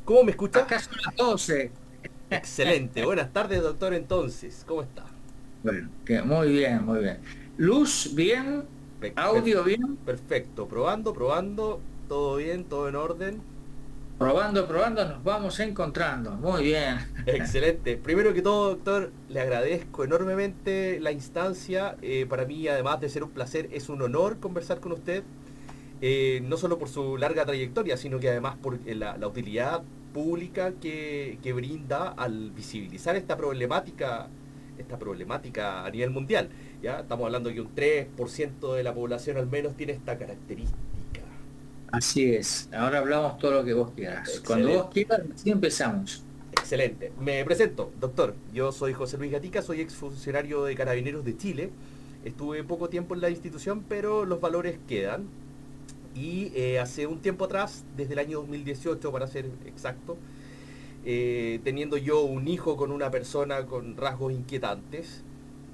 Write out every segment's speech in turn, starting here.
¿Cómo me escucha? Acá son las 12. Excelente. Buenas tardes, doctor, entonces. ¿Cómo está? Bueno, muy bien, muy bien. Luz, bien. Pe- per- Audio, bien. Perfecto. Probando, probando. Todo bien, todo en orden. Probando, probando, nos vamos encontrando. Muy bien. Excelente. Primero que todo, doctor, le agradezco enormemente la instancia. Para mí, además de ser un placer, es un honor conversar con usted. No solo por su larga trayectoria, sino que además por la utilidad pública que brinda al visibilizar esta problemática a nivel mundial. ¿Ya? Estamos hablando que un 3% de la población al menos tiene esta característica. Así es. Ahora hablamos todo lo que vos quieras. Cuando vos Excelente, quieras, así empezamos. excelente. Me presento, doctor. Yo soy José Luis Gatica, soy exfuncionario de Carabineros de Chile. Estuve poco tiempo en la institución, pero los valores quedan. Y hace un tiempo atrás, desde el año 2018 para ser exacto, teniendo yo un hijo con una persona con rasgos inquietantes,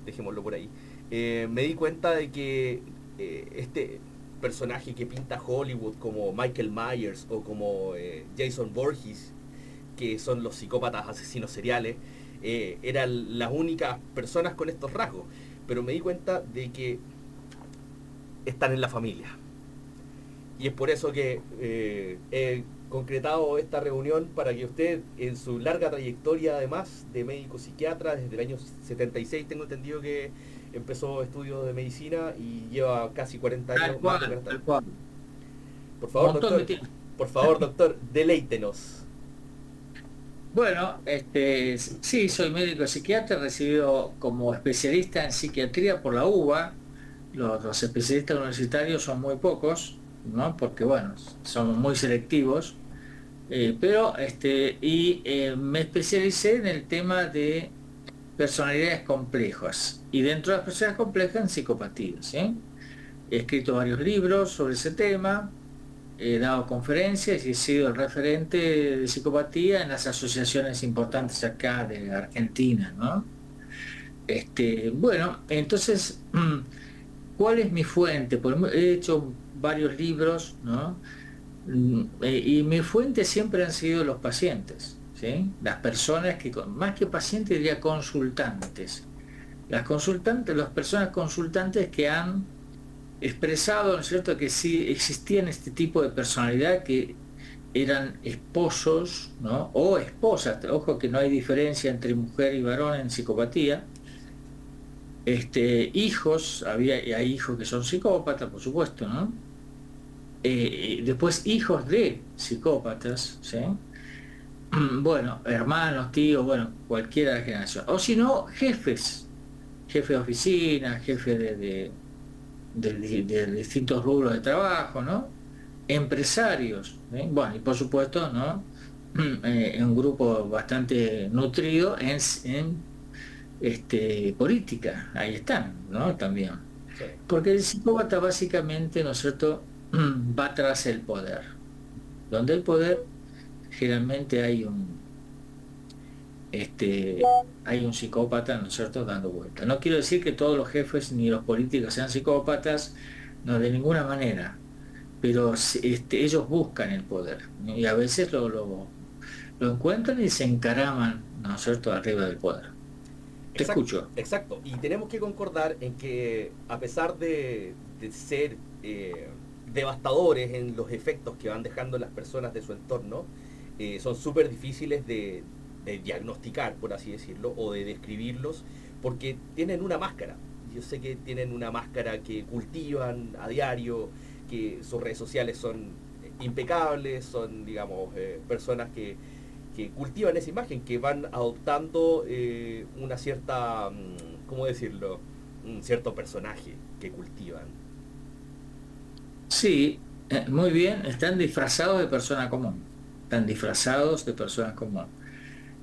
dejémoslo por ahí, me di cuenta de que este personaje que pinta Hollywood como Michael Myers o como Jason Voorhees, que son los psicópatas asesinos seriales, eran las únicas personas con estos rasgos. Pero me di cuenta de que están en la familia. Y es por eso que he concretado esta reunión para que usted, en su larga trayectoria además de médico psiquiatra, desde el año 76 tengo entendido que empezó estudios de medicina y lleva casi 40 Tal años, más de cual, 40 tal años. cual. Un montón de tiempo. Por favor doctor, deleítenos. Bueno, sí, soy médico psiquiatra, recibido como especialista en psiquiatría por la UBA. Los especialistas universitarios son muy pocos, ¿no? Porque, bueno, somos muy selectivos. Me especialicé en el tema de personalidades complejas y dentro de las personalidades complejas en psicopatía, ¿sí? He escrito varios libros sobre ese tema, he dado conferencias y he sido el referente de psicopatía en las asociaciones importantes acá de Argentina, ¿no? Bueno, entonces, ¿cuál es mi fuente? Porque he hecho varios libros, ¿no? Y mi fuente siempre han sido los pacientes, ¿sí? Las personas que, más que pacientes, diría consultantes. Las personas consultantes que han expresado, ¿no es cierto?, que sí existían este tipo de personalidad que eran esposos, ¿no? O esposas. Ojo que no hay diferencia entre mujer y varón en psicopatía. Hijos, hay hijos que son psicópatas, por supuesto, ¿no? Después hijos de psicópatas, ¿sí? Bueno, hermanos, tíos, bueno, cualquiera de la generación. O si no, jefe de oficina, jefe de distintos rubros de trabajo, ¿no? Empresarios, ¿sí? Bueno, y por supuesto, ¿no? Un grupo bastante nutrido en política, ahí están, ¿no? También. Sí. Porque el psicópata básicamente, ¿no es cierto?, va tras el poder. Donde el poder generalmente hay un psicópata, ¿no es cierto?, dando vuelta. No quiero decir que todos los jefes ni los políticos sean psicópatas, no, de ninguna manera, pero ellos buscan el poder, ¿no? Y a veces lo encuentran y se encaraman, ¿no es cierto?, arriba del poder. Te Exacto, escucho. exacto. Y tenemos que concordar en que a pesar de ser devastadores en los efectos que van dejando las personas de su entorno, son súper difíciles de diagnosticar, por así decirlo, o de describirlos, porque tienen una máscara. Yo sé que tienen una máscara que cultivan a diario, que sus redes sociales son impecables, son, digamos, personas que cultivan esa imagen, que van adoptando una cierta, ¿cómo decirlo? Un cierto personaje que cultivan. Sí, muy bien, están disfrazados de persona común, están disfrazados de personas común.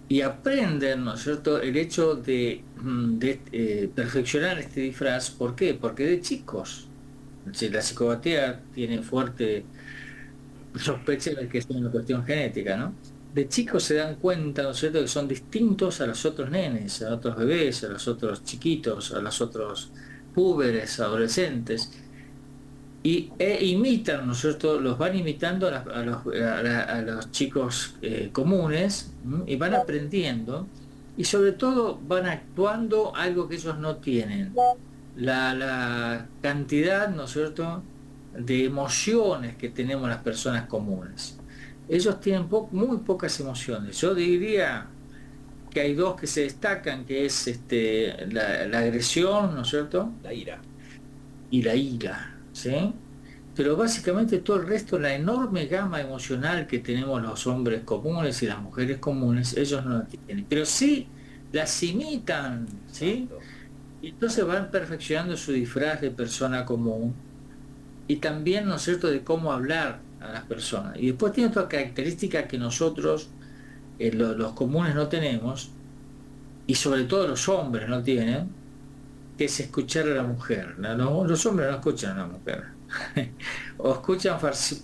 Y aprenden, ¿no es cierto?, el hecho de perfeccionar este disfraz. ¿Por qué? Porque de chicos, si la psicopatía tiene fuerte sospecha de que es una cuestión genética, ¿no? De chicos se dan cuenta, ¿no es cierto?, que son distintos a los otros nenes, a otros bebés, a los otros chiquitos, a los otros púberes, adolescentes, e imitan, ¿no es cierto? Los van imitando a los chicos comunes, ¿m? Y van aprendiendo y sobre todo van actuando algo que ellos no tienen. La cantidad, ¿no es cierto?, de emociones que tenemos las personas comunes. Ellos tienen muy pocas emociones. Yo diría que hay dos que se destacan, que es la agresión, ¿no es cierto?, La ira. y la ira, ¿sí? Pero básicamente todo el resto, la enorme gama emocional que tenemos los hombres comunes y las mujeres comunes, ellos no la tienen. Pero sí las imitan, ¿sí? Exacto. Y entonces van perfeccionando su disfraz de persona común y también, ¿no es cierto?, de cómo hablar a las personas. Y después tiene otra característica que nosotros, los comunes, no tenemos, y sobre todo los hombres no tienen, que es escuchar a la mujer. ¿No? Los hombres no escuchan a la mujer. O escuchan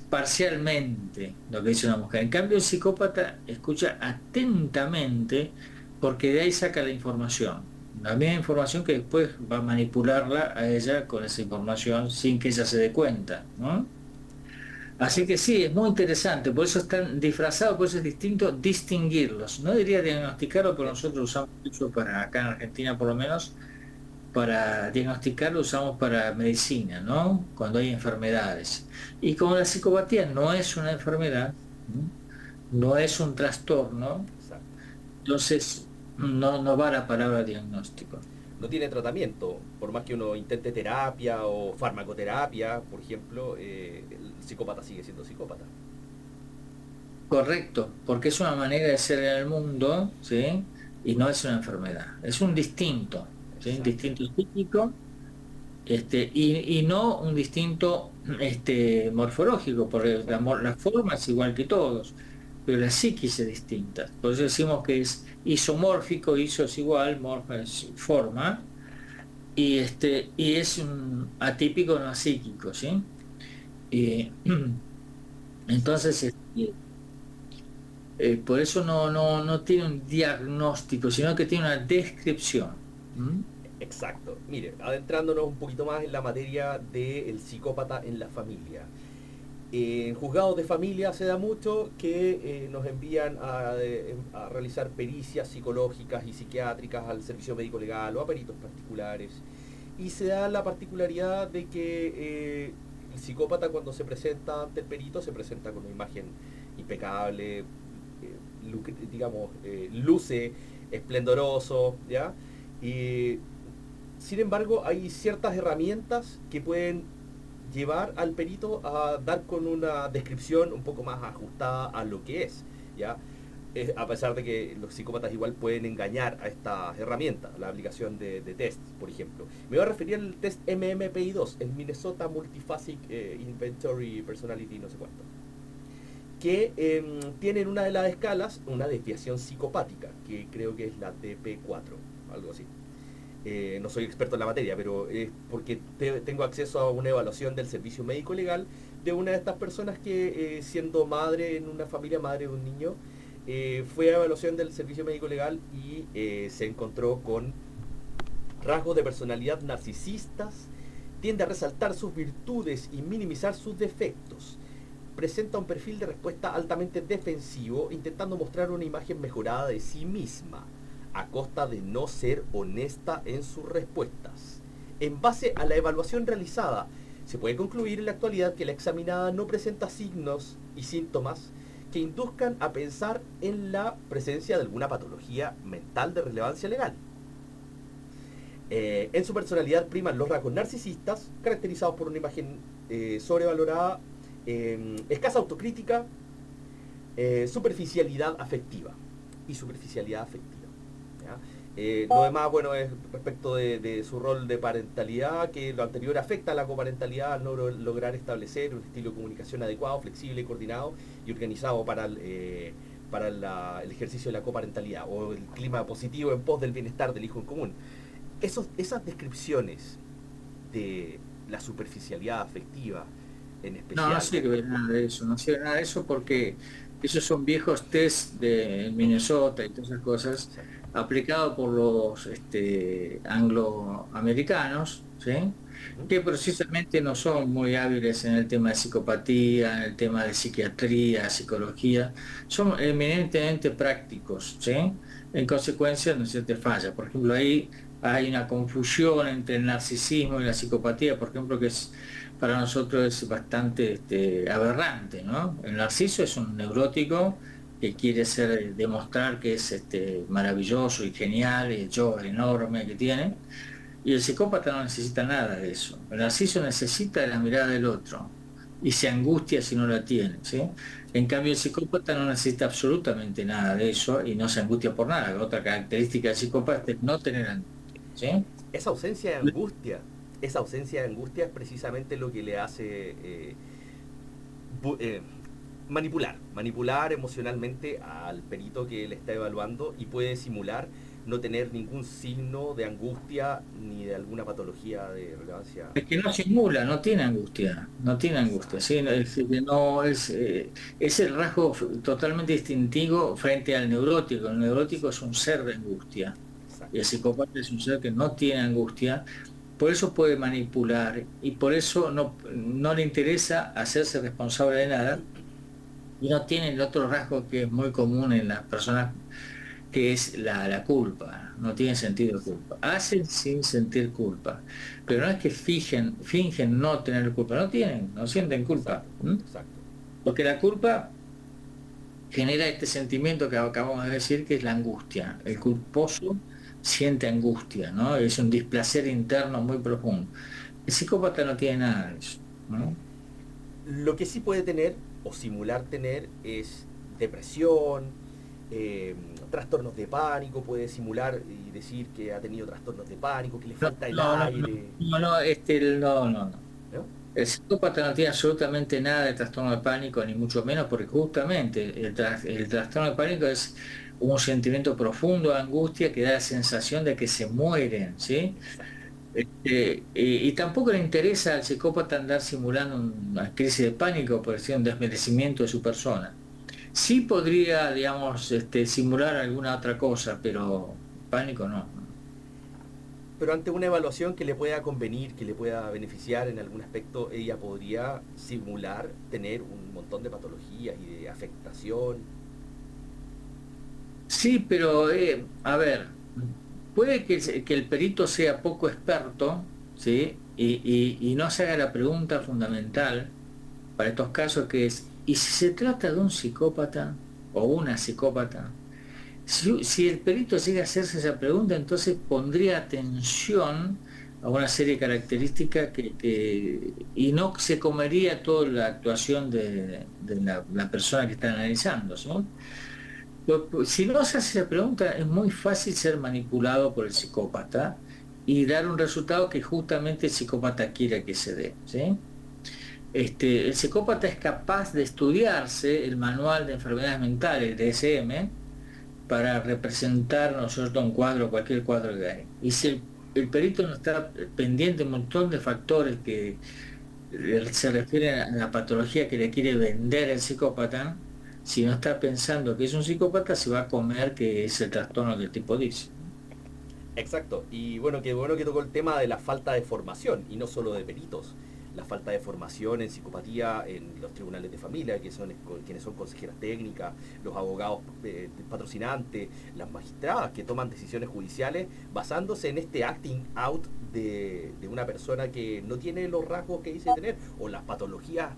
parcialmente lo que dice una mujer. En cambio, el psicópata escucha atentamente porque de ahí saca la información. La misma información que después va a manipularla a ella con esa información sin que ella se dé cuenta, ¿no? Así que sí, es muy interesante, por eso están disfrazados, por eso es distinto distinguirlos. No diría diagnosticarlo, pero nosotros lo usamos mucho para, acá en Argentina por lo menos, para diagnosticarlo usamos para medicina, ¿no? Cuando hay enfermedades. Y como la psicopatía no es una enfermedad, ¿no? No es un trastorno, Exacto. entonces no va la palabra diagnóstico. No tiene tratamiento. Por más que uno intente terapia o farmacoterapia, por ejemplo, el psicópata sigue siendo psicópata. Correcto, porque es una manera de ser en el mundo, ¿sí? Y no es una enfermedad, es un distinto, ¿sí? Un Exacto. distinto psíquico, y no un distinto morfológico, porque Exacto. la forma es igual que todos, pero la psiquis es distinta. Por eso decimos que es isomórfico, iso es igual, morfa es forma, y es un atípico no psíquico, ¿sí? Y, Exacto. entonces, por eso no tiene un diagnóstico, sino que tiene una descripción. ¿Mm? Exacto. Mire, adentrándonos un poquito más en la materia del psicópata en la familia. En juzgados de familia se da mucho que nos envían a realizar pericias psicológicas y psiquiátricas al servicio médico legal o a peritos particulares. Y se da la particularidad de que el psicópata cuando se presenta ante el perito se presenta con una imagen impecable, digamos, luce esplendoroso, ¿ya? Y sin embargo, hay ciertas herramientas que pueden llevar al perito a dar con una descripción un poco más ajustada a lo que es, ¿ya? A pesar de que los psicópatas igual pueden engañar a estas herramientas, la aplicación de test, por ejemplo. Me voy a referir al test MMPI-2, el Minnesota Multiphasic Inventory Personality, no sé cuánto, que tiene en una de las escalas una desviación psicopática, que creo que es la DP4, algo así. No soy experto en la materia, pero es porque tengo acceso a una evaluación del servicio médico legal de una de estas personas que, siendo madre en una familia, madre de un niño, fue a evaluación del servicio médico legal y se encontró con rasgos de personalidad narcisistas, tiende a resaltar sus virtudes y minimizar sus defectos. Presenta un perfil de respuesta altamente defensivo, intentando mostrar una imagen mejorada de sí misma, a costa de no ser honesta en sus respuestas. En base a la evaluación realizada, se puede concluir en la actualidad que la examinada no presenta signos y síntomas que induzcan a pensar en la presencia de alguna patología mental de relevancia legal. En su personalidad priman los rasgos narcisistas, caracterizados por una imagen sobrevalorada, escasa autocrítica, superficialidad afectiva y superficialidad afectiva. ¿Ya? Lo demás, bueno, es respecto de su rol de parentalidad, que lo anterior afecta a la coparentalidad al no lograr establecer un estilo de comunicación adecuado, flexible, coordinado y organizado para el ejercicio de la coparentalidad o el clima positivo en pos del bienestar del hijo en común. Esas descripciones de la superficialidad afectiva en No especial, sirve nada de eso, no sirve nada de eso porque esos son viejos test de Minnesota y todas esas cosas exacto, aplicados por los angloamericanos, ¿sí? Ujú. que precisamente no son muy hábiles en el tema de psicopatía, en el tema de psiquiatría, psicología, son eminentemente prácticos, ¿sí? En consecuencia, no se te falla. Por ejemplo, ahí hay una confusión entre el narcisismo y la psicopatía, por ejemplo, que es para nosotros es bastante aberrante, ¿no? El narciso es un neurótico que quiere demostrar que es maravilloso y genial, y el yo enorme que tiene, y el psicópata no necesita nada de eso. El narciso necesita la mirada del otro y se angustia si no la tiene, ¿sí? En cambio, el psicópata no necesita absolutamente nada de eso y no se angustia por nada. Otra característica del psicópata es no tener angustia, ¿sí? Esa ausencia de angustia, esa ausencia de angustia es precisamente lo que le hace bu- eh, manipular emocionalmente al perito que le está evaluando y puede simular no tener ningún signo de angustia ni de alguna patología de relevancia. Es que no simula, no tiene angustia, no tiene angustia, ¿sí? Exacto, Es el rasgo totalmente distintivo frente al neurótico. El neurótico es un ser de angustia y el exacto. psicópata es un ser que no tiene angustia, por eso puede manipular y por eso no le interesa hacerse responsable de nada y no tiene el otro rasgo que es muy común en las personas, que es la culpa, no tiene sentido de culpa. Hacen sin sentir culpa, pero no es que fingen no tener culpa, no sienten Exacto, culpa. ¿M? exacto. Porque la culpa genera este sentimiento que acabamos de decir, que es la angustia. El culposo siente angustia, ¿no? Es un displacer interno muy profundo. El psicópata no tiene nada de eso, ¿no? Lo que sí puede tener o simular tener es depresión, eh, trastornos de pánico, puede simular y decir que ha tenido trastornos de pánico, que le No, falta el no, no, no, aire, no. ¿no? El psicópata no tiene absolutamente nada de trastorno de pánico, ni mucho menos, porque justamente el trastorno de pánico es un sentimiento profundo de angustia que da la sensación de que se mueren, ¿sí? Exacto. Y tampoco le interesa al psicópata andar simulando una crisis de pánico por decir un desmerecimiento de su persona. Sí podría, digamos, simular alguna otra cosa, pero pánico no. Pero ante una evaluación que le pueda convenir, que le pueda beneficiar en algún aspecto, ella podría simular tener un montón de patologías y de afectación. Sí, pero a ver, puede que el perito sea poco experto, ¿sí? Y no se haga la pregunta fundamental para estos casos, que es, ¿y si se trata de un psicópata o una psicópata? Si el perito llega a hacerse esa pregunta, entonces pondría atención a una serie de características y no se comería toda la actuación de la persona que está analizando, ¿sí? Si no se hace esa pregunta, es muy fácil ser manipulado por el psicópata y dar un resultado que justamente el psicópata quiere que se dé, ¿sí? El psicópata es capaz de estudiarse el manual de enfermedades mentales, el DSM, para representar, ¿no es cierto?, un cuadro, cualquier cuadro que hay. Y si el perito no está pendiente de un montón de factores que se refieren a la patología que le quiere vender el psicópata, si no está pensando que es un psicópata, se va a comer que es el trastorno que el tipo dice. Exacto. Y bueno que tocó el tema de la falta de formación, y no solo de peritos. La falta de formación en psicopatía en los tribunales de familia, que son quienes son consejeras técnicas, los abogados patrocinantes, las magistradas que toman decisiones judiciales basándose en este acting out de una persona que no tiene los rasgos que dice tener o las patologías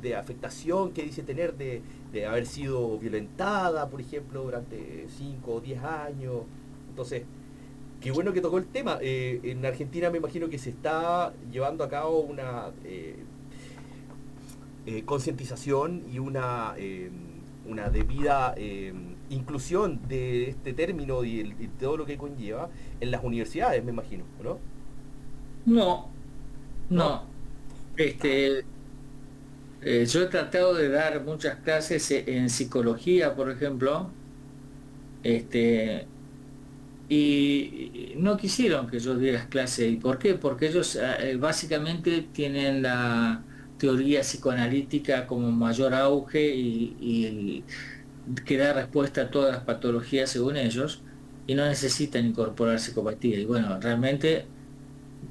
de afectación que dice tener de haber sido violentada, por ejemplo, durante 5 o 10 años. Entonces, qué bueno que tocó el tema. En Argentina me imagino que se está llevando a cabo una concientización y una debida inclusión de este término y todo lo que conlleva en las universidades, me imagino, ¿no? No, ¿No? no. Este, yo he tratado de dar muchas clases en psicología, por ejemplo, este, y no quisieron que yo diera clase. ¿Y por qué? Porque ellos básicamente tienen la teoría psicoanalítica como mayor auge y que da respuesta a todas las patologías según ellos, y no necesitan incorporar psicopatía. Y bueno, realmente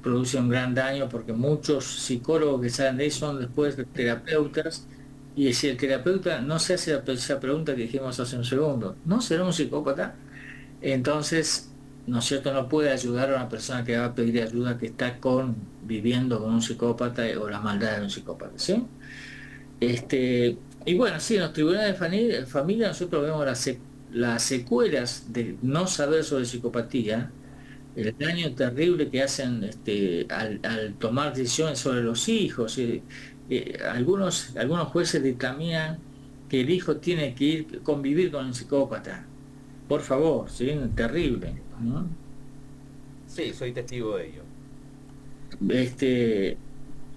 produce un gran daño porque muchos psicólogos que salen de ahí son después terapeutas, y si el terapeuta no se hace esa pregunta que dijimos hace un segundo, ¿no será un psicópata? Entonces, ¿no es cierto? No puede ayudar a una persona que va a pedir ayuda que está viviendo con un psicópata o la maldad de un psicópata, ¿sí? Y bueno, sí, en los tribunales de familia nosotros vemos las secuelas de no saber sobre psicopatía, el daño terrible que hacen al tomar decisiones sobre los hijos. Algunos jueces dictaminan que el hijo tiene que convivir con un psicópata. Por favor, ¿sí? Terrible, ¿no? Sí, soy testigo de ello. Este,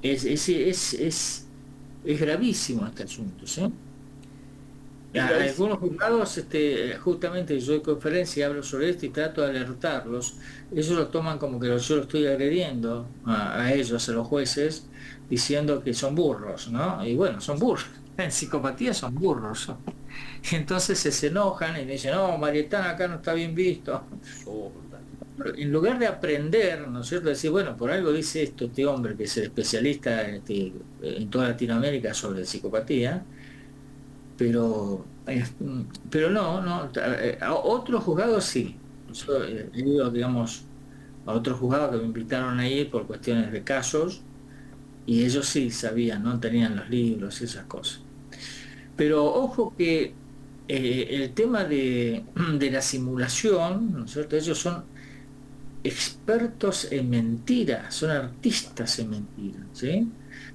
es gravísimo este asunto, ¿sí? Es gravísimo. Algunos juzgados, justamente yo doy conferencia y hablo sobre esto y trato de alertarlos. Ellos lo toman como que yo lo estoy agrediendo a ellos, a los jueces, diciendo que son burros, ¿no? Y bueno, son burros. En psicopatía son burros. Y entonces se enojan y dicen, no, Marietán acá no está bien visto. Oh, brutal. En lugar de aprender, ¿no es cierto? Decir, bueno, por algo dice esto este hombre que es el especialista en toda Latinoamérica sobre psicopatía, pero no, a otros juzgados sí. Yo he ido, digamos, a otros juzgados que me invitaron a ir por cuestiones de casos, y ellos sí sabían, ¿no? Tenían los libros y esas cosas. Pero ojo que el tema de la simulación, ¿no es cierto? Ellos son expertos en mentiras, son artistas en mentiras, ¿sí?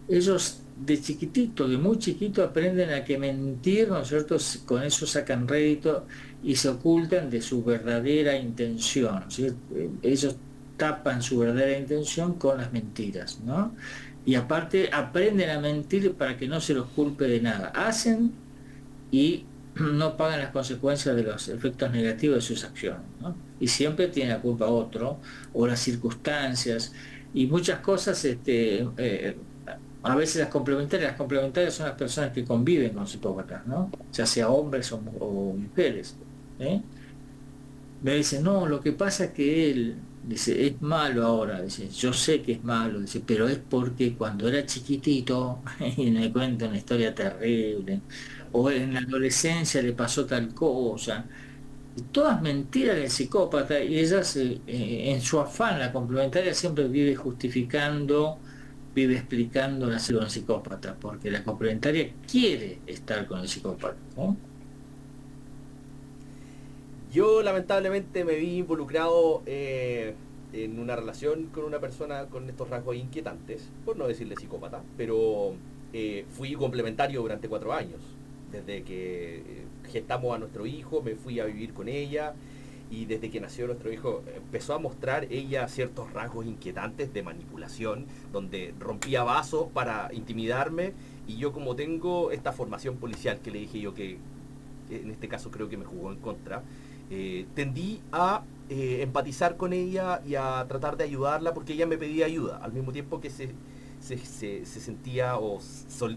Ellos de chiquitito, de muy chiquito, aprenden a que mentir, ¿no es cierto? Con eso sacan rédito y se ocultan de su verdadera intención, ¿sí? Ellos tapan su verdadera intención con las mentiras, ¿no? Y aparte aprenden a mentir para que no se los culpe de nada. Hacen y no pagan las consecuencias de los efectos negativos de sus acciones, ¿no? Y siempre tiene la culpa otro, o las circunstancias, y muchas cosas, a veces las complementarias son las personas que conviven con psicópatas, ¿no? Ya sea hombres o mujeres, ¿eh? Me dice, no, lo que pasa es que él, dice, es malo ahora, dice, yo sé que es malo, dice, pero es porque cuando era chiquitito, y me cuenta una historia terrible, o en la adolescencia le pasó tal cosa, y todas mentiras del psicópata, y ellas, en su afán, la complementaria siempre vive justificando, vive explicando la ser un psicópata, porque la complementaria quiere estar con el psicópata, ¿no? Yo lamentablemente me vi involucrado en una relación con una persona con estos rasgos inquietantes, por no decirle psicópata, pero fui complementario durante 4 años. Desde que gestamos a nuestro hijo, me fui a vivir con ella, y desde que nació nuestro hijo empezó a mostrar ella ciertos rasgos inquietantes de manipulación, donde rompía vasos para intimidarme, y yo, como tengo esta formación policial que le dije yo que en este caso creo que me jugó en contra, tendí a empatizar con ella y a tratar de ayudarla, porque ella me pedía ayuda, al mismo tiempo que se sentía o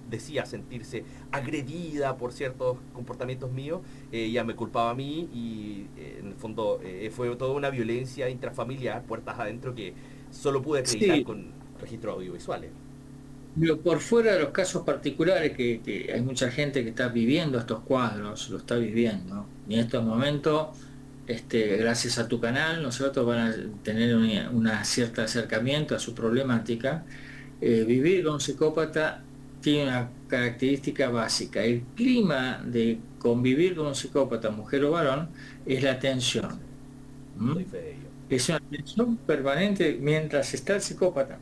decía sentirse agredida por ciertos comportamientos míos. Ella me culpaba a mí, y en el fondo fue toda una violencia intrafamiliar, puertas adentro, que solo pude acreditar Sí, con registros audiovisuales. pero por fuera de los casos particulares, que hay mucha gente que está viviendo estos cuadros, lo está viviendo, y en estos momentos, gracias a tu canal, nosotros van a tener una cierto acercamiento a su problemática. Vivir con un psicópata tiene una característica básica. El clima de convivir con un psicópata, mujer o varón, es la tensión. ¿M? Doy fe de ello. Es una tensión permanente mientras está el psicópata.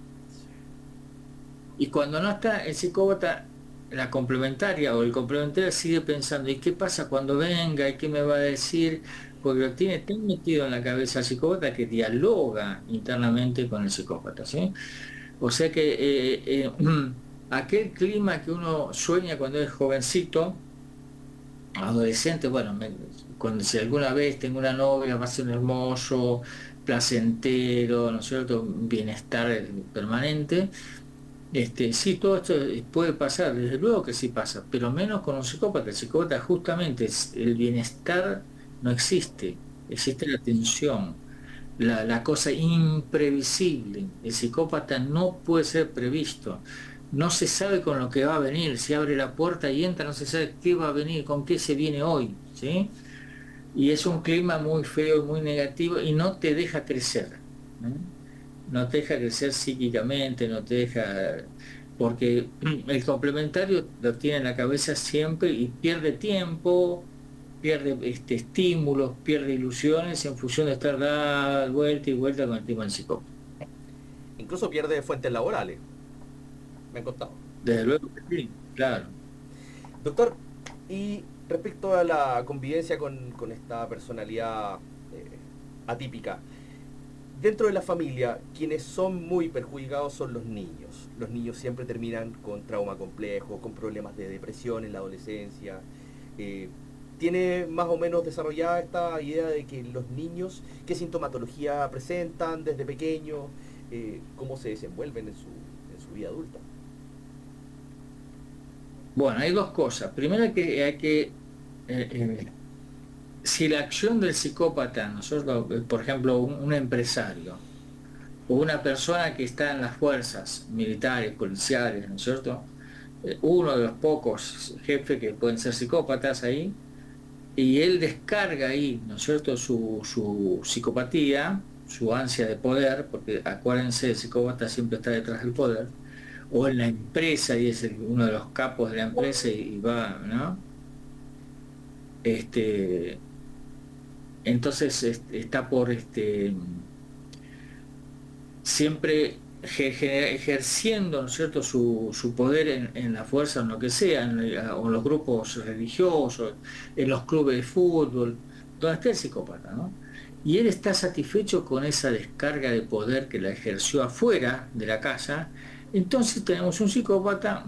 Y cuando no está el psicópata, la complementaria o el complementario sigue pensando, ¿y qué pasa cuando venga? ¿Y qué me va a decir? Porque lo tiene tan metido en la cabeza el psicópata que dialoga internamente con el psicópata, ¿sí? O sea que aquel clima que uno sueña cuando es jovencito, adolescente, bueno, cuando si alguna vez tengo una novia va a ser un hermoso, placentero, ¿no es cierto? Un bienestar permanente. Sí, todo esto puede pasar, desde luego que sí pasa, pero menos con un psicópata. El psicópata justamente el bienestar no existe, existe la tensión. la cosa imprevisible. El psicópata no puede ser previsto. No se sabe con lo que va a venir. Si abre la puerta y entra, no se sabe qué va a venir, con qué se viene hoy, ¿sí? Y es un clima muy feo, muy negativo y no te deja crecer, ¿no? No te deja crecer psíquicamente, no te deja... Porque el complementario lo tiene en la cabeza siempre y pierde tiempo, pierde estímulos, pierde ilusiones en función de estar dando vuelta y vuelta con el tema del psicópata. Incluso pierde fuentes laborales, me han contado. Desde luego que sí, claro. Doctor, y respecto a la convivencia con esta personalidad atípica, dentro de la familia, quienes son muy perjudicados son los niños. Los niños siempre terminan con trauma complejo, con problemas de depresión en la adolescencia. Eh, ¿Tiene más o menos desarrollada esta idea de que los niños, qué sintomatología presentan desde pequeños, cómo se desenvuelven en su vida adulta? Bueno, hay dos cosas. Primero que hay que si la acción del psicópata, nosotros, por ejemplo, un empresario o una persona que está en las fuerzas militares, policiales, ¿no es cierto? Uno de los pocos jefes que pueden ser psicópatas ahí, y él descarga ahí, ¿no es cierto?, su psicopatía, su ansia de poder, porque acuérdense, el psicópata siempre está detrás del poder, o en la empresa y es uno de los capos de la empresa y va, ¿no? Este, entonces está por siempre ejerciendo, ¿no es cierto?, su poder en la fuerza, en lo que sea, o en los grupos religiosos, en los clubes de fútbol, donde esté el psicópata, ¿no? Y él está satisfecho con esa descarga de poder que la ejerció afuera de la casa. Entonces tenemos un psicópata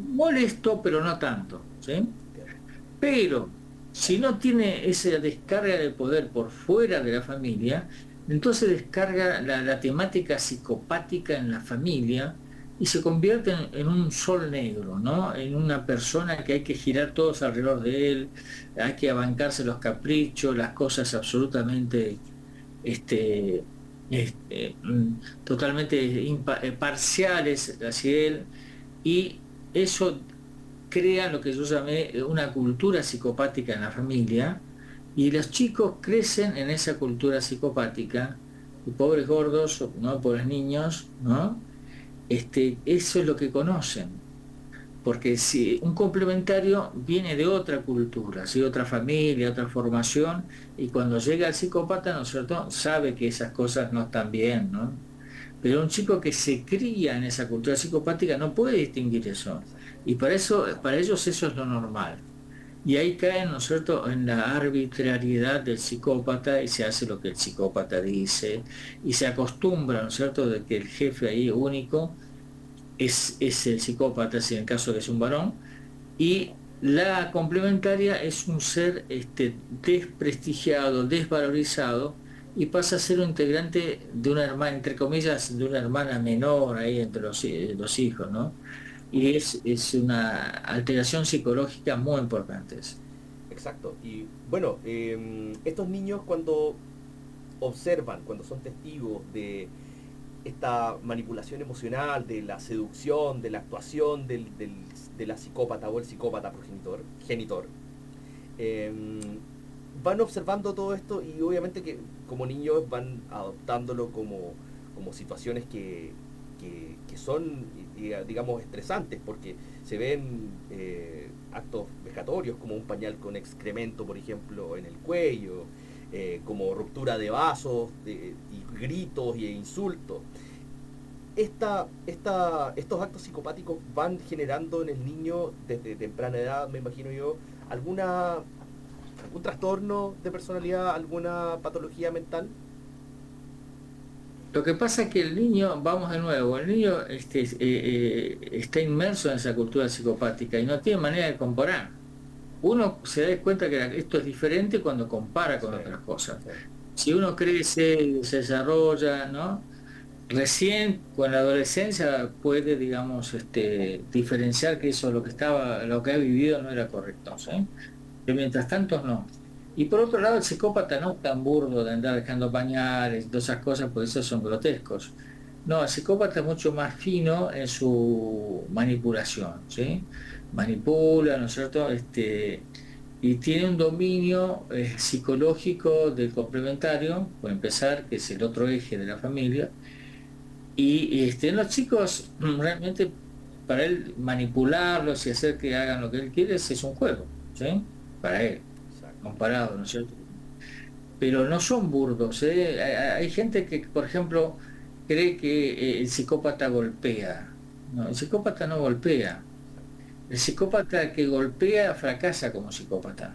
molesto, pero no tanto, ¿sí? Pero si no tiene esa descarga de poder por fuera de la familia, entonces descarga la temática psicopática en la familia y se convierte en un sol negro, ¿no? En una persona que hay que girar todos alrededor de él, hay que abancarse los caprichos, las cosas absolutamente, este, totalmente parciales hacia él, y eso crea lo que yo llamé una cultura psicopática en la familia, y los chicos crecen en esa cultura psicopática, y pobres gordos, ¿no? Pobres niños, ¿no? Eso es lo que conocen, porque si un complementario viene de otra cultura, ¿sí? Otra familia, otra formación, y cuando llega el psicópata, ¿no es cierto?, sabe que esas cosas no están bien, ¿no? Pero un chico que se cría en esa cultura psicopática no puede distinguir eso. Y para eso, para ellos eso es lo normal. Y ahí caen, ¿no es cierto?, en la arbitrariedad del psicópata y se hace lo que el psicópata dice y se acostumbra, ¿no es cierto?, de que el jefe ahí único es el psicópata, si en el caso de que es un varón, y la complementaria es un ser desprestigiado, desvalorizado, y pasa a ser un integrante de una hermana, entre comillas, de una hermana menor ahí entre los hijos, ¿no? Y es una alteración psicológica muy importante. Exacto. Y bueno, estos niños cuando observan, cuando son testigos de esta manipulación emocional, de la seducción, de la actuación de la psicópata o el psicópata progenitor, genitor, eh, van observando todo esto y obviamente que como niños van adoptándolo como situaciones que son, digamos, estresantes, porque se ven actos vejatorios como un pañal con excremento, por ejemplo, en el cuello, como ruptura de vasos, y gritos e insultos. Estos actos psicopáticos van generando en el niño desde temprana edad, me imagino yo, algún trastorno de personalidad, alguna patología mental. Lo que pasa es que el niño, vamos de nuevo, el niño está inmerso en esa cultura psicopática y no tiene manera de comparar. Uno se da cuenta que esto es diferente cuando compara con Sí, otras cosas. sí, Si uno crece, se desarrolla, ¿no? Recién con la adolescencia puede, digamos, diferenciar que eso, lo que ha vivido no era correcto, ¿sí? Pero mientras tanto no. Y por otro lado, el psicópata no es tan burdo de andar dejando pañales y todas esas cosas, porque esos son grotescos. No, el psicópata es mucho más fino en su manipulación, ¿sí? Manipula, ¿no es cierto? Y tiene un dominio psicológico del complementario, por empezar, que es el otro eje de la familia. Y los chicos, realmente, para él manipularlos y hacer que hagan lo que él quiere es un juego, ¿sí? Para él, Exacto. comparado, ¿no es cierto? Pero no son burdos, ¿eh? Hay gente que, por ejemplo, cree que el psicópata golpea. No, el psicópata no golpea. El psicópata que golpea fracasa como psicópata.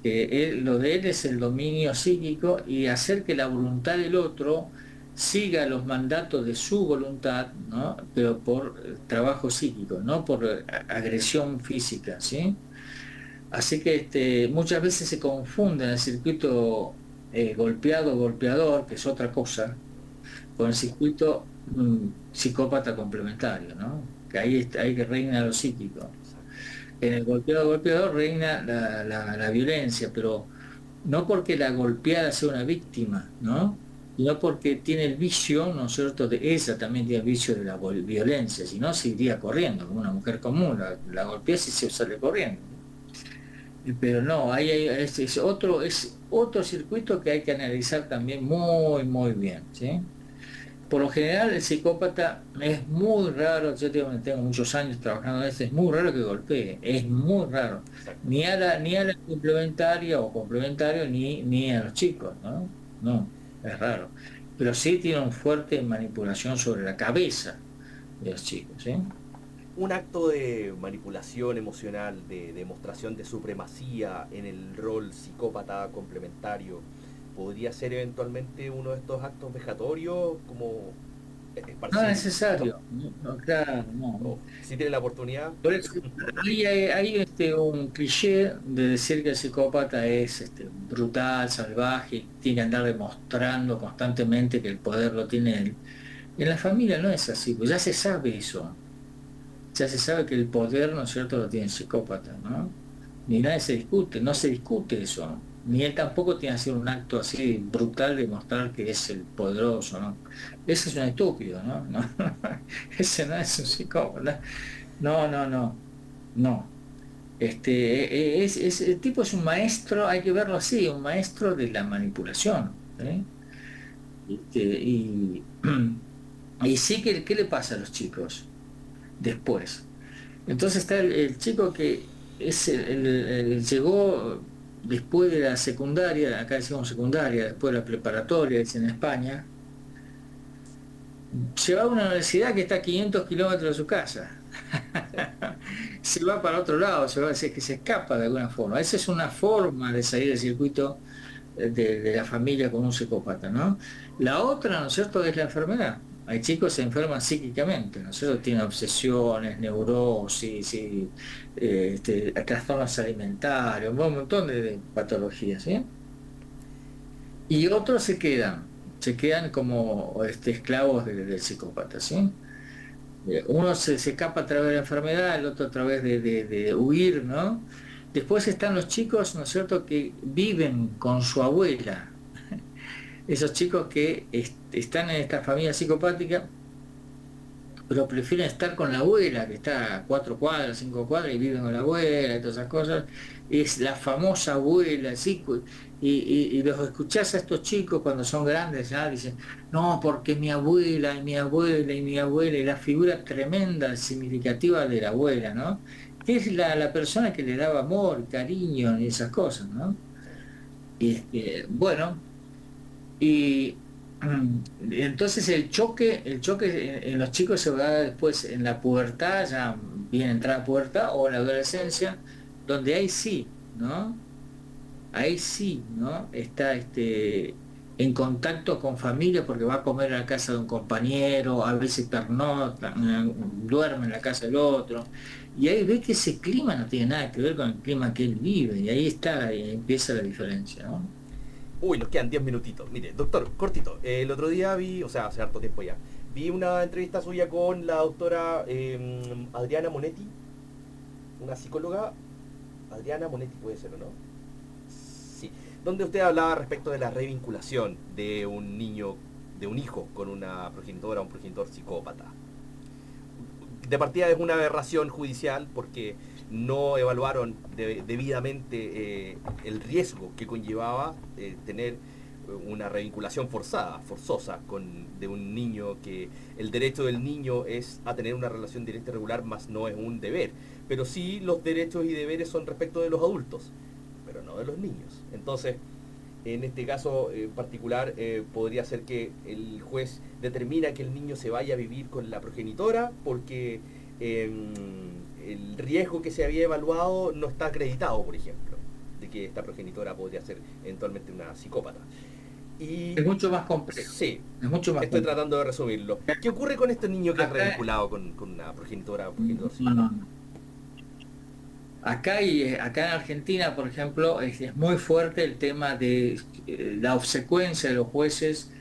Lo de él es el dominio psíquico y hacer que la voluntad del otro siga los mandatos de su voluntad, ¿no? Pero por trabajo psíquico, no por agresión física, ¿sí? Así que muchas veces se confunde el circuito golpeado-golpeador, que es otra cosa, con el circuito psicópata complementario, ¿no? Que ahí que reina lo psíquico. Exacto. En el golpeado-golpeador reina la violencia, pero no porque la golpeada sea una víctima, ¿no? Sino porque tiene el vicio, ¿no es cierto? Ella también tiene el vicio de la violencia, si no, se iría corriendo, como una mujer común, la golpeas y se sale corriendo. Pero no, es otro circuito que hay que analizar también muy, muy bien, ¿sí? Por lo general, el psicópata es muy raro, yo tengo muchos años trabajando en esto, es muy raro que golpee, es muy raro. Exacto. Ni a la complementaria o complementario, ni a los chicos, ¿no? No, es raro. Pero sí tiene un fuerte manipulación sobre la cabeza de los chicos, ¿sí? Un acto de manipulación emocional, de demostración de supremacía en el rol psicópata complementario, podría ser eventualmente uno de estos actos vejatorios, como No es esparcir, ¿no? necesario, no, no, claro, no. O si tiene la oportunidad. Por eso, hay un cliché de decir que el psicópata es brutal, salvaje, tiene que andar demostrando constantemente que el poder lo tiene él. En la familia no es así, pues ya se sabe eso. Ya se sabe que el poder, ¿no es cierto?, lo tiene el psicópata, ¿no? Ni nadie se discute, no se discute eso. Ni él tampoco tiene que hacer un acto así brutal de mostrar que es el poderoso, ¿no? Ese es un estúpido, ¿no? Ese no es un psicópata. No, no, no, no. El tipo es un maestro, hay que verlo así, un maestro de la manipulación, ¿sí? Y, y sí que, ¿qué le pasa a los chicos después? Entonces está el chico que llegó después de la secundaria, acá decimos secundaria, después de la preparatoria, es en España, se va a una universidad que está a 500 kilómetros de su casa. Sí. Se va para otro lado, es que se escapa de alguna forma. Esa es una forma de salir del circuito de la familia con un psicópata, ¿no? La otra, ¿no es cierto?, es la enfermedad. Hay chicos que se enferman psíquicamente, ¿no es cierto? Tienen obsesiones, neurosis, trastornos alimentarios, un montón de patologías, ¿sí? Y otros se quedan como esclavos del psicópata, ¿sí? Uno se escapa a través de la enfermedad, el otro a través de huir, ¿no? Después están los chicos, ¿no es cierto?, que viven con su abuela. Esos chicos que están en esta familia psicopática, pero prefieren estar con la abuela, que está a 4 cuadras, 5 cuadras, y viven con la abuela y todas esas cosas. Es la famosa abuela, ¿sí? Y los escuchás a estos chicos cuando son grandes, ya dicen, no, porque mi abuela, y mi abuela, y mi abuela, y la figura tremenda, significativa de la abuela, ¿no? Que es la persona que le daba amor, cariño y esas cosas, ¿no? Sí. Bueno. Y entonces el choque en los chicos se va después en la pubertad, ya bien entrada pubertad, o en la adolescencia, donde ahí sí, ¿no? Ahí sí, ¿no? Está en contacto con familia porque va a comer a la casa de un compañero, a veces pernocta, duerme en la casa del otro, y ahí ve que ese clima no tiene nada que ver con el clima que él vive, y ahí está, y empieza la diferencia, ¿no? Uy, nos quedan 10 minutitos. Mire, doctor, cortito. El otro día vi, o sea, hace harto tiempo ya, vi una entrevista suya con la doctora Adriana Monetti, una psicóloga. Adriana Monetti puede ser, ¿o no? Sí, donde usted hablaba respecto de la revinculación de un niño, de un hijo con una progenitora, un progenitor psicópata. De partida es una aberración judicial porque no evaluaron debidamente el riesgo que conllevaba tener una revinculación forzosa, de un niño, que el derecho del niño es a tener una relación directa y regular, más no es un deber. Pero sí los derechos y deberes son respecto de los adultos, pero no de los niños. Entonces, en este caso particular, podría ser que el juez determina que el niño se vaya a vivir con la progenitora porque el riesgo que se había evaluado no está acreditado, por ejemplo, de que esta progenitora podría ser eventualmente una psicópata. Y Es mucho más complejo. sí, Es mucho más estoy complejo. tratando de resumirlo. ¿Qué ocurre con este niño que es Acá, revinculado con una progenitora o progenitor no, psicópata? no, no. Acá en Argentina, por ejemplo, es muy fuerte el tema de la obsecuencia de los jueces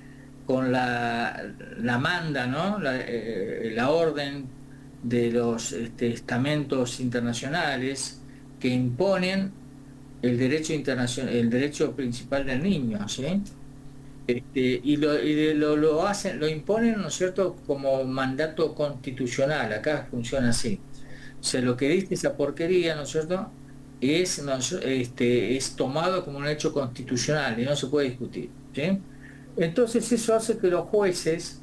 con la manda, ¿no? La orden de los estamentos internacionales que imponen el derecho internacional, el derecho principal del niño, ¿sí? Lo hacen, lo imponen, ¿no es cierto?, como mandato constitucional. Acá funciona así. O sea, lo que dice esa porquería, ¿no es cierto?, es tomado como un hecho constitucional y no se puede discutir, ¿sí? Entonces eso hace que los jueces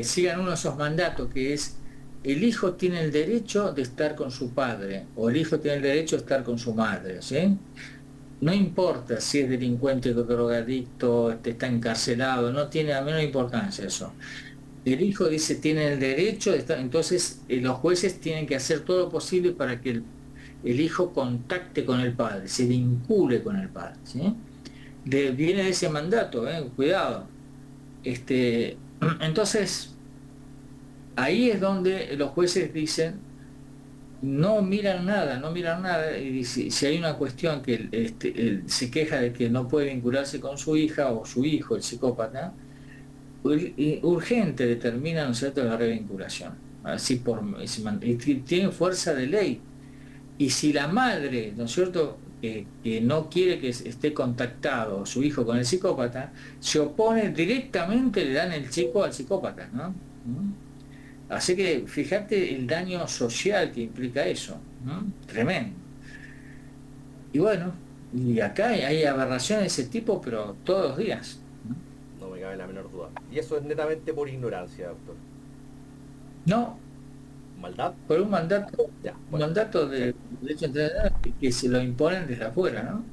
sigan uno de esos mandatos, que es: el hijo tiene el derecho de estar con su padre o el hijo tiene el derecho de estar con su madre, ¿sí? No importa si es delincuente, drogadicto, está encarcelado, no tiene la menor importancia eso. El hijo dice tiene el derecho de estar, entonces los jueces tienen que hacer todo lo posible para que el hijo contacte con el padre, se vincule con el padre, ¿sí? Viene de ese mandato, cuidado. Entonces, ahí es donde los jueces dicen, no miran nada, no miran nada, y si hay una cuestión que él se queja de que no puede vincularse con su hija o su hijo, el psicópata, urgente determina, ¿no es cierto?, la revinculación. Así y tiene fuerza de ley. Y si la madre, ¿no es cierto?, que no quiere que esté contactado su hijo con el psicópata, se opone directamente, le dan el chico al psicópata, ¿no? ¿Mm? Así que fíjate el daño social que implica eso, ¿no? Tremendo. Y bueno, y acá hay aberraciones de ese tipo, pero todos los días, ¿no? No me cabe la menor duda. Y eso es netamente por ignorancia, doctor. No, ¿Maldad? por Ya, un bueno. mandato Sí, de derecho internacional que se lo imponen desde afuera, ¿no?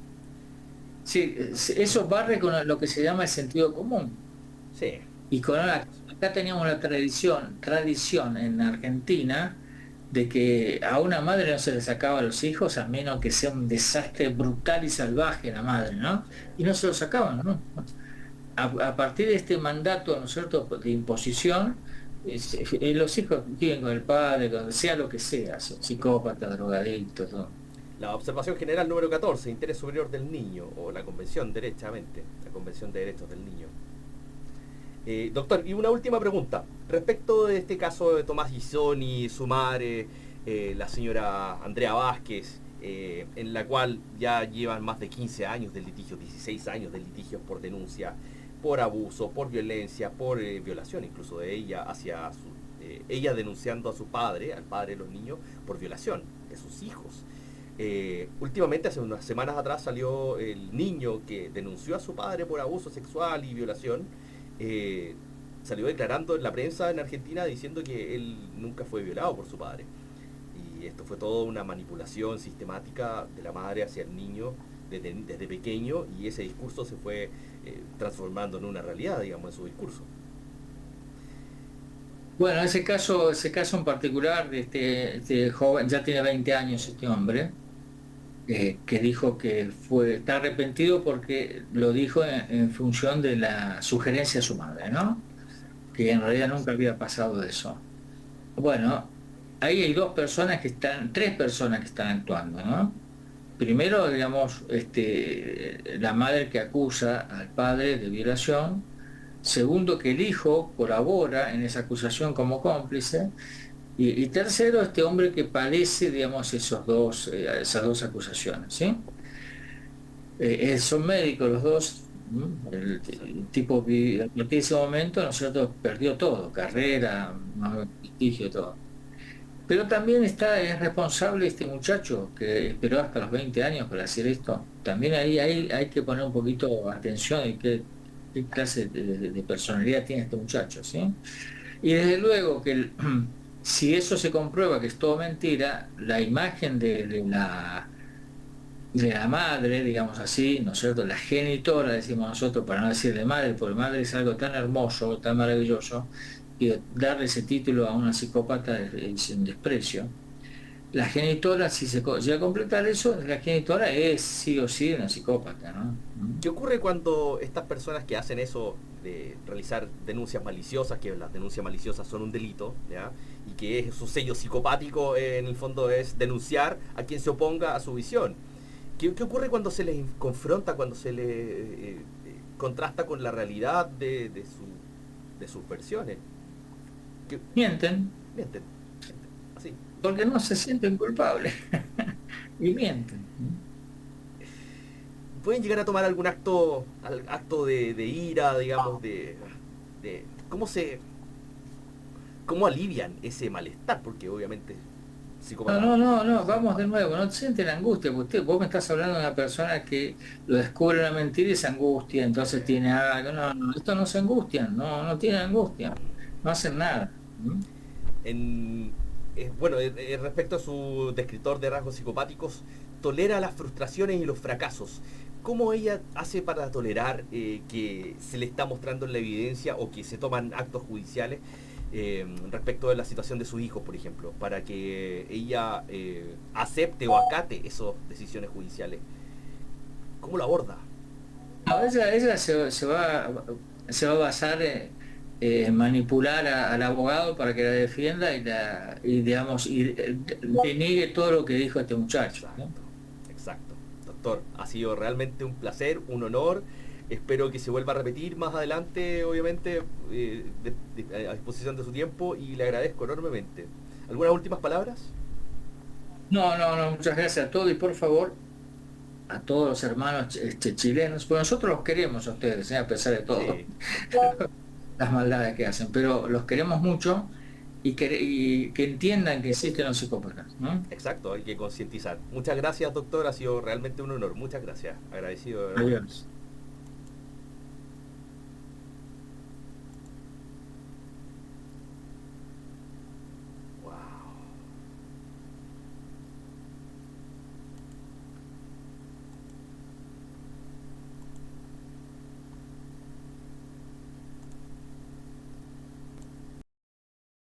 Sí, eso barre con lo que se llama el sentido común. sí. Y acá teníamos la tradición en Argentina de que a una madre no se le sacaba a los hijos a menos que sea un desastre brutal y salvaje la madre, ¿no? Y no se lo sacaban, ¿no? A partir de este mandato, ¿no es cierto?, de imposición, los hijos viven con el padre, con sea lo que sea, psicópata, drogadicto, todo. La observación general número 14, interés superior del niño, o la convención, derechamente, la convención de derechos del niño. Doctor, y una última pregunta. Respecto de este caso de Tomás Gisoni, su madre, la señora Andrea Vázquez, en la cual ya llevan más de 15 años de litigio, 16 años de litigios por denuncia, por abuso, por violencia, por violación incluso de ella hacia ella denunciando a su padre, al padre de los niños, por violación de sus hijos. Últimamente, hace unas semanas atrás, salió el niño que denunció a su padre por abuso sexual y violación. eh, Salió declarando en la prensa en Argentina diciendo que él nunca fue violado por su padre. Y esto fue toda una manipulación sistemática de la madre hacia el niño desde pequeño, y ese discurso se fue transformando en una realidad, digamos, en su discurso. Bueno, ese caso en particular de este joven, ya tiene 20 años este hombre, que dijo que está arrepentido porque lo dijo en función de la sugerencia de su madre, ¿no? Que en realidad nunca había pasado de eso. Bueno, ahí hay tres personas que están actuando, ¿no? Primero, digamos, la madre que acusa al padre de violación. Segundo, que el hijo colabora en esa acusación como cómplice. Y tercero, este hombre que padece, digamos, esas dos acusaciones, ¿sí? Son médicos los dos. Sí. El tipo a partir de ese momento, ¿no es cierto?, perdió todo, carrera, más prestigio, todo. Pero también es responsable este muchacho que esperó hasta los 20 años para hacer esto. También ahí hay que poner un poquito atención en qué clase de personalidad tiene este muchacho, ¿sí? Y desde luego que si eso se comprueba que es todo mentira, la imagen de la madre, digamos así, ¿no es cierto? La genitora, decimos nosotros, para no decir de madre, porque madre es algo tan hermoso, tan maravilloso, que darle ese título a una psicópata es un desprecio. La genitora, si llega a completar eso, la genitora es sí o sí una psicópata, ¿no? ¿Qué ocurre cuando estas personas que hacen eso de realizar denuncias maliciosas, que las denuncias maliciosas son un delito, ¿ya? Y que es su sello psicopático en el fondo es denunciar a quien se oponga a su visión? ¿Qué ocurre cuando se les confronta, cuando se les contrasta con la realidad de sus versiones? ¿Qué? Mienten, Mienten, mienten, así. porque no se sienten culpables y mienten. Pueden llegar a tomar algún acto de ira, digamos, de cómo alivian ese malestar, porque obviamente No, psicópatas. no, no, no, vamos de nuevo, no sienten angustia, porque vos me estás hablando de una persona que lo descubre una mentira y se angustia, entonces tiene algo, no, no, esto no se angustian, no, no tienen angustia, no hacen nada. En, bueno, respecto a su descriptor de rasgos psicopáticos, tolera las frustraciones y los fracasos. ¿Cómo ella hace para tolerar que se le está mostrando en la evidencia o que se toman actos judiciales respecto de la situación de sus hijos, por ejemplo, para que ella acepte o acate esas decisiones judiciales? ¿Cómo lo aborda? A veces ella se va a basar en manipular al abogado para que la defienda y digamos, deniegue todo lo que dijo este muchacho, ¿no? Exacto, exacto. Doctor, ha sido realmente un placer, un honor. Espero que se vuelva a repetir más adelante, obviamente, a disposición de su tiempo y le agradezco enormemente. ¿Algunas últimas palabras? No, no, no, muchas gracias a todos y por favor, a todos los hermanos chilenos, pues nosotros los queremos a ustedes, a pesar de todo, Sí, doctor. las maldades que hacen, pero los queremos mucho y que entiendan que existen los psicópatas, ¿no? Exacto, hay que concientizar. Muchas gracias, doctor. Ha sido realmente un honor. Muchas gracias. Agradecido enormemente. Adiós.